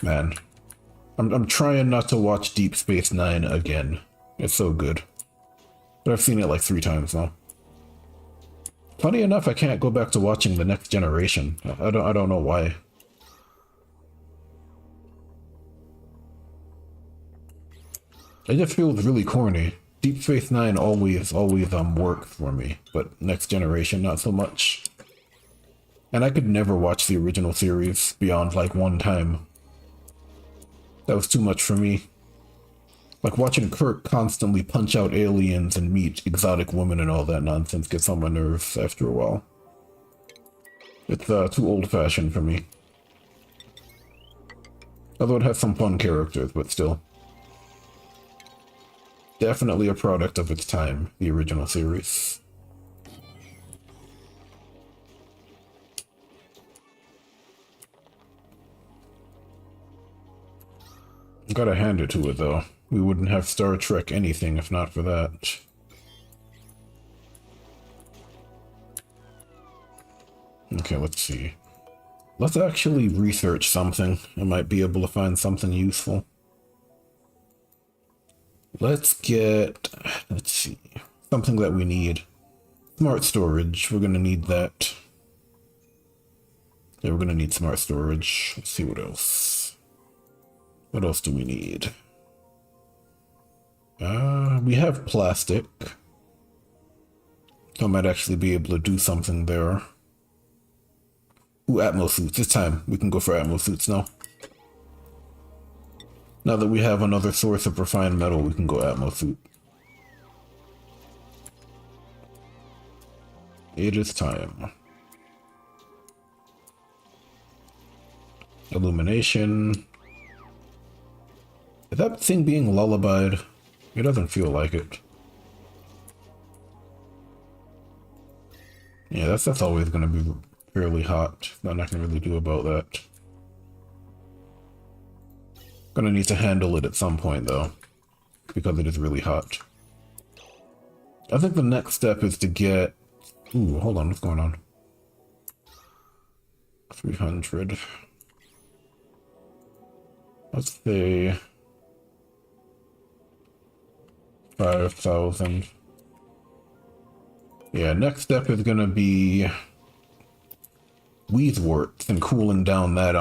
A: Man, I'm trying not to watch Deep Space Nine again. It's so good. But I've seen it like 3 times now. Funny enough, I can't go back to watching The Next Generation. I don't know why. It just feels really corny. Deep Space Nine always worked for me, but Next Generation not so much. And I could never watch the original series beyond like 1 time. That was too much for me. Like watching Kirk constantly punch out aliens and meet exotic women and all that nonsense gets on my nerves after a while. It's too old-fashioned for me. Although it has some fun characters, but still. Definitely a product of its time, the original series. Gotta hand it to it, though. We wouldn't have Star Trek anything if not for that. Okay, let's see. Let's actually research something. I might be able to find something useful. Let's see. Something that we need. Smart storage. We're gonna need that. Yeah, we're gonna need smart storage. Let's see what else. What else do we need? We have plastic. I might actually be able to do something there. Ooh, Atmo suits. It's time. We can go for Atmo suits now. Now that we have another source of refined metal, we can go Atmo suit. It is time. Illumination. Is that thing being lullabied? It doesn't feel like it. Yeah, that's always going to be fairly hot. Nothing I can really do about that. Gonna need to handle it at some point though, because it is really hot. I think the next step is to get... Ooh, hold on, what's going on? 300. Let's say 5,000. Yeah, next step is gonna be Weathworts and cooling down that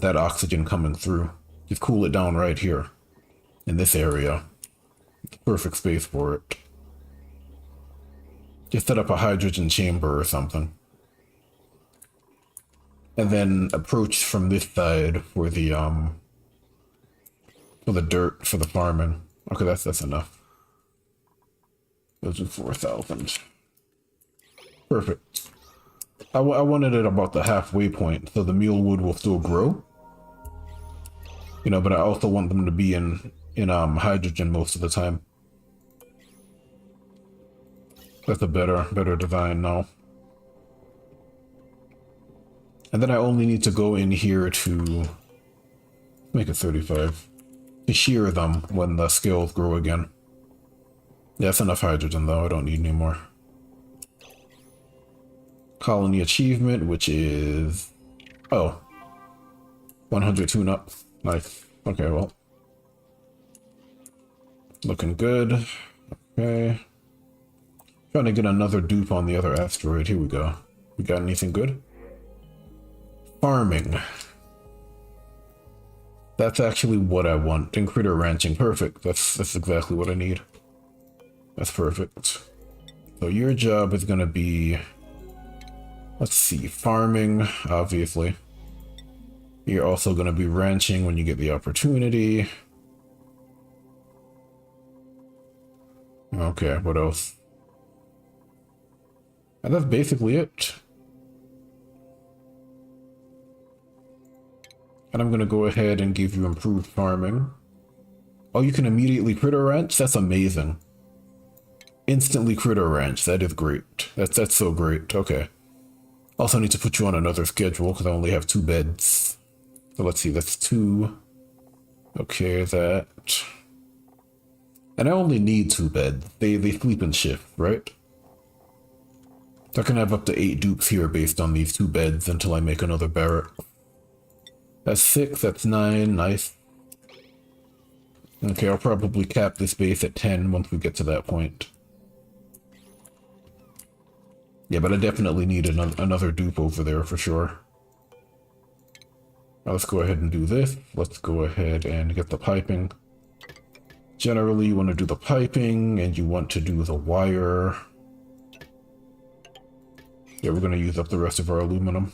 A: that oxygen coming through. Just cool it down right here in this area. It's perfect space for it. Just set up a hydrogen chamber or something. And then approach from this side for the dirt for the farming. Okay, that's enough. Let's do 4,000. Perfect. I wanted it about the halfway point, so the mealwood will still grow. You know, but I also want them to be in hydrogen most of the time. That's a better design now. And then I only need to go in here to make it 35. To shear them when the scales grow again. Yeah, that's enough hydrogen though, I don't need any more. Colony achievement, which is... Oh. 100 tune-ups. Nice. Okay, well. Looking good. Okay. Trying to get another dupe on the other asteroid. Here we go. We got anything good? Farming. That's actually what I want. And critter ranching. Perfect. That's exactly what I need. That's perfect. So your job is going to be... Let's see. Farming, obviously. You're also going to be ranching when you get the opportunity. Okay, what else? And that's basically it. And I'm going to go ahead and give you improved farming. Oh, you can immediately critter ranch? That's amazing. Instantly critter ranch. That is great. That's so great. Okay. Also need to put you on another schedule because I only have 2 beds. So let's see, that's 2. Okay, that. And I only need 2 beds. They sleep in shift, right? So I can have up to 8 dupes here based on these 2 beds until I make another barrack. That's 6, that's 9, nice. Okay, I'll probably cap this base at 10 once we get to that point. Yeah, but I definitely need another dupe over there for sure. Now let's go ahead and do this. Let's go ahead and get the piping. Generally, you want to do the piping and you want to do the wire. Yeah, we're going to use up the rest of our aluminum.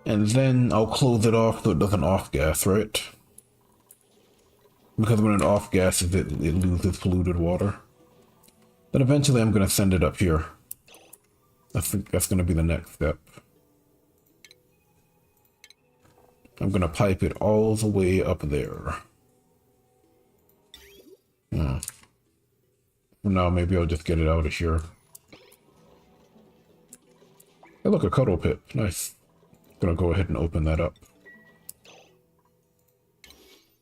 A: And then I'll close it off so it doesn't off-gas, right? Because when it off-gases, it loses polluted water. Then eventually I'm going to send it up here. That's going to be the next step. I'm going to pipe it all the way up there. For now, maybe I'll just get it out of here. Hey, look, a cuddle pit. Nice. Gonna go ahead and open that up.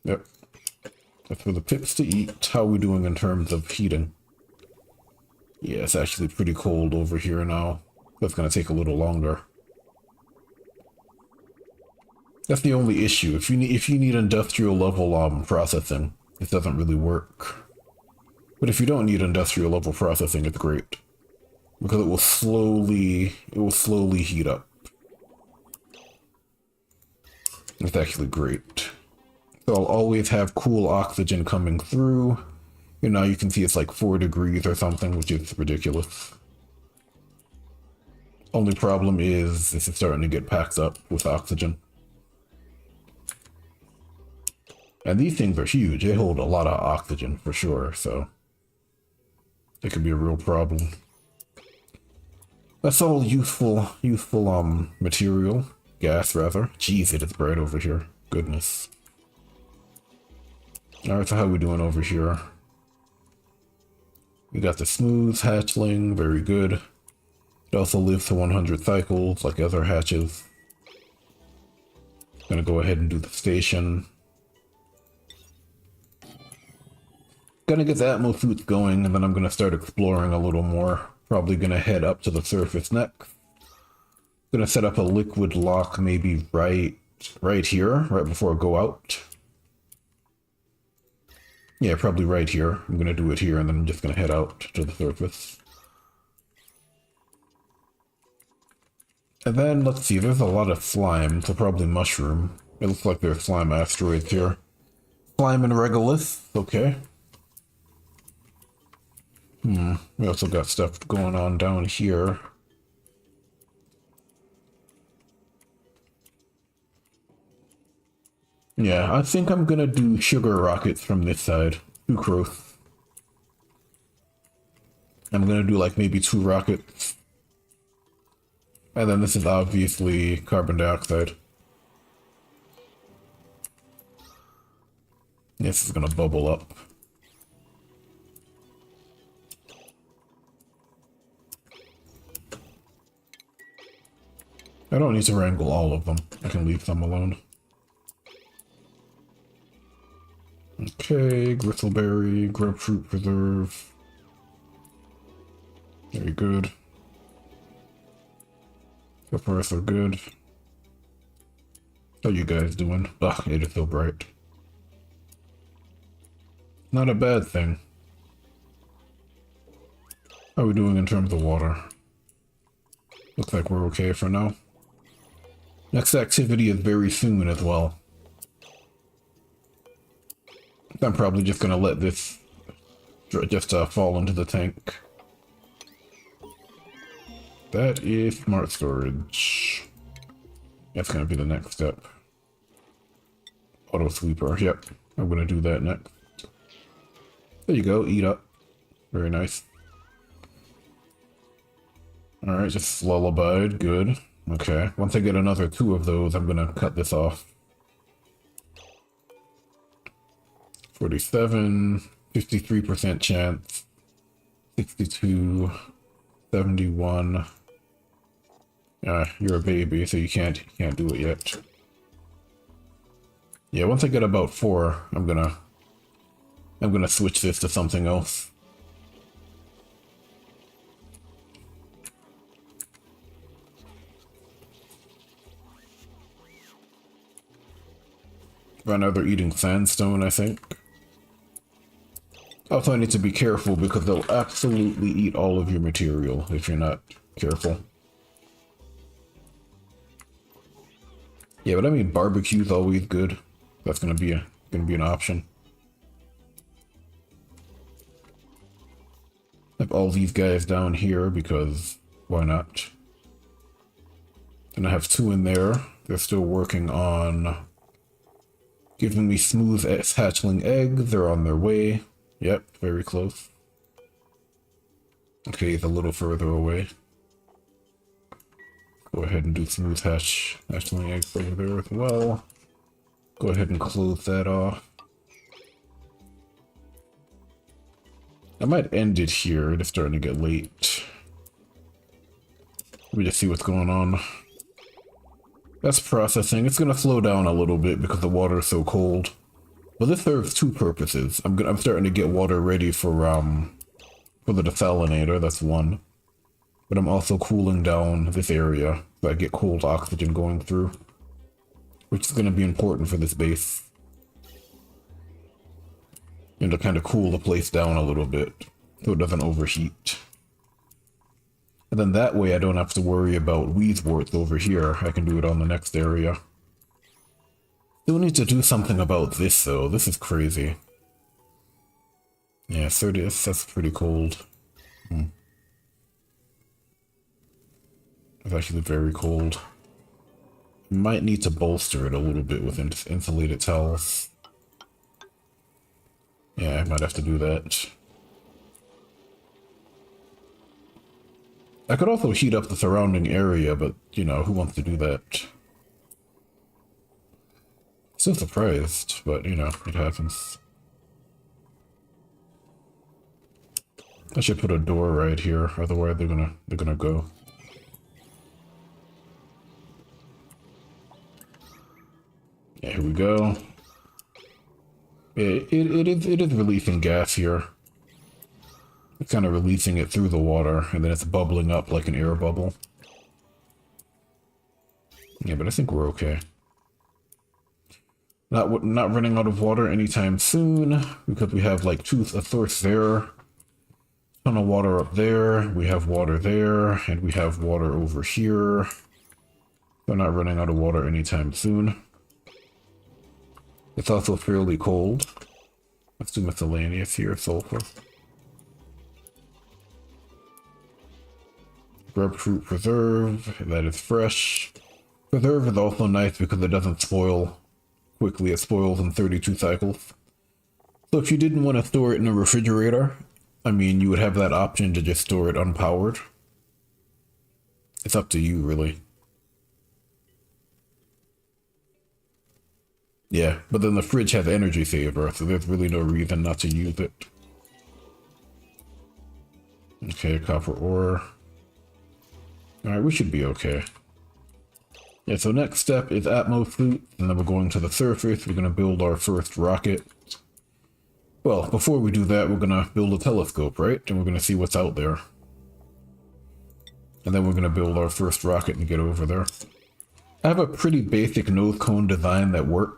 A: Yep. That's for the pips to eat. How are we doing in terms of heating? Yeah, it's actually pretty cold over here now. That's gonna take a little longer. That's the only issue. If you need industrial level processing, it doesn't really work. But if you don't need industrial level processing, it's great because it will slowly heat up. It's actually great. So I'll always have cool oxygen coming through. You know, you can see it's like 4 degrees or something, which is ridiculous. Only problem is this is starting to get packed up with oxygen. And these things are huge. They hold a lot of oxygen for sure, so it could be a real problem. That's all useful material. Gas, rather. Jeez, it is bright over here. Goodness. Alright, so how we doing over here? We got the smooth hatchling, very good. It also lives to 100 cycles, like other hatches. Gonna go ahead and do the station. Gonna get the Atmo suits going, and then I'm gonna start exploring a little more. Probably gonna head up to the surface next. Gonna set up a liquid lock maybe right here, right before I go out. Yeah, probably right here. I'm gonna do it here, and then I'm just gonna head out to the surface. And then, let's see, there's a lot of slime, so probably mushroom. It looks like there's slime asteroids here. Slime and regolith, okay. We also got stuff going on down here. Yeah, I think I'm gonna do sugar rockets from this side. Sucrose. I'm gonna do like maybe 2 rockets. And then this is obviously carbon dioxide. This is gonna bubble up. I don't need to wrangle all of them. I can leave them alone. Okay, gristleberry, grapefruit preserve. Very good. So far so good. How you guys doing? Ugh, it is so bright. Not a bad thing. How are we doing in terms of water? Looks like we're okay for now. Next activity is very soon as well. I'm probably just gonna let this just fall into the tank. That is smart storage. That's gonna be the next step. Auto sweeper, yep. I'm gonna do that next. There you go, eat up. Very nice. Alright, just lullabied, good. Okay, once I get another 2 of those, I'm gonna cut this off. 47, 53% chance, 62, 71. You're a baby, so you can't do it yet. Yeah, once I get about 4, I'm gonna switch this to something else. Right now they're eating sandstone, I think. Also, I need to be careful because they'll absolutely eat all of your material if you're not careful. Yeah, but I mean, barbecue's always good. That's gonna be an option. I have all these guys down here because why not? And I have 2 in there. They're still working on giving me smooth hatchling eggs. They're on their way. Yep, very close. Okay, it's a little further away. Go ahead and do smooth hatchling eggs over there as well. Go ahead and close that off. I might end it here. It's starting to get late. Let me just see what's going on. That's processing. It's gonna slow down a little bit because the water is so cold. But this serves 2 purposes. I'm starting to get water ready for the desalinator. That's 1. But I'm also cooling down this area so I get cold oxygen going through. which is going to be important for this base. And to kind of cool the place down a little bit so it doesn't overheat. And then that way I don't have to worry about Wheezeworts over here. I can do it on the next area. Still need to do something about this though. This is crazy. Yeah, 30, that's pretty cold. It's actually very cold. Might need to bolster it a little bit with insulated towels. Yeah, I might have to do that. I could also heat up the surrounding area, but, you know, who wants to do that? Still surprised, but, you know, it happens. I should put a door right here, otherwise they're gonna go. Yeah, here we go. Yeah, it is releasing gas here. It's kind of releasing it through the water, and then it's bubbling up like an air bubble. Yeah, but I think we're okay. Not running out of water anytime soon, because we have like a source there, ton of water up there, we have water there, and we have water over here. We're not running out of water anytime soon. It's also fairly cold. Let's do miscellaneous here, sulfur. Grapefruit preserve, that is fresh. Preserve is also nice because it doesn't spoil quickly. It spoils in 32 cycles. So if you didn't want to store it in a refrigerator, I mean, you would have that option to just store it unpowered. It's up to you, really. Yeah, but then the fridge has energy saver, so there's really no reason not to use it. Okay, copper ore. Alright, we should be okay. Yeah, so next step is Atmos suit, and then we're going to the surface. We're going to build our first rocket. Well, before we do that, we're going to build a telescope, right? And we're going to see what's out there. And then we're going to build our first rocket and get over there. I have a pretty basic nose cone design that works.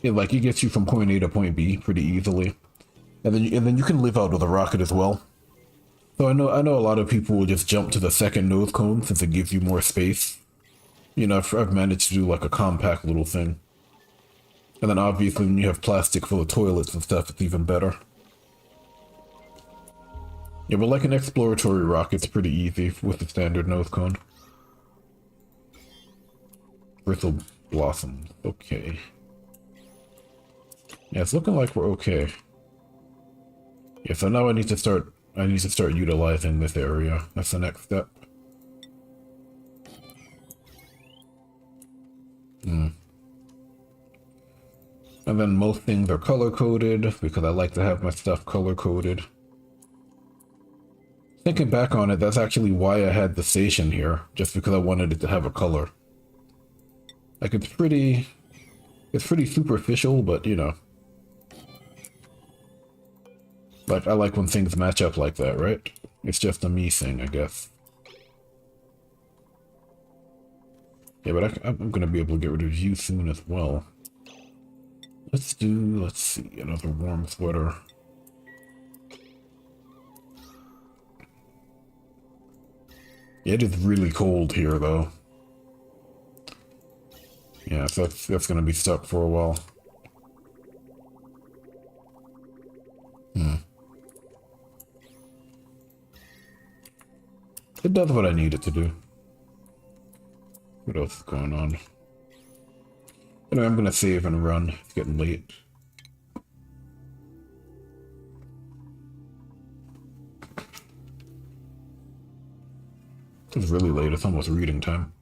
A: It gets you from point A to point B pretty easily. And then you can live out with a rocket as well. So I know a lot of people will just jump to the second nose cone since it gives you more space. You know, I've managed to do like a compact little thing. And then obviously when you have plastic full of toilets and stuff, it's even better. Yeah, but like an exploratory rocket's pretty easy with the standard nose cone. Bristle blossoms, okay. Yeah, it's looking like we're okay. Yeah, so now I need to start utilizing this area. That's the next step. And then most things are color-coded, because I like to have my stuff color-coded. Thinking back on it, that's actually why I had the station here, just because I wanted it to have a color. Like, it's pretty superficial, but, you know. Like, I like when things match up like that, right? It's just a me thing, I guess. Yeah, but I'm gonna be able to get rid of you soon as well. Let's see, another warm sweater. Yeah, it is really cold here, though. Yeah, so that's gonna be stuck for a while. It does what I need it to do. What else is going on? Anyway, I'm gonna save and run. It's getting late. It's really late. It's almost reading time.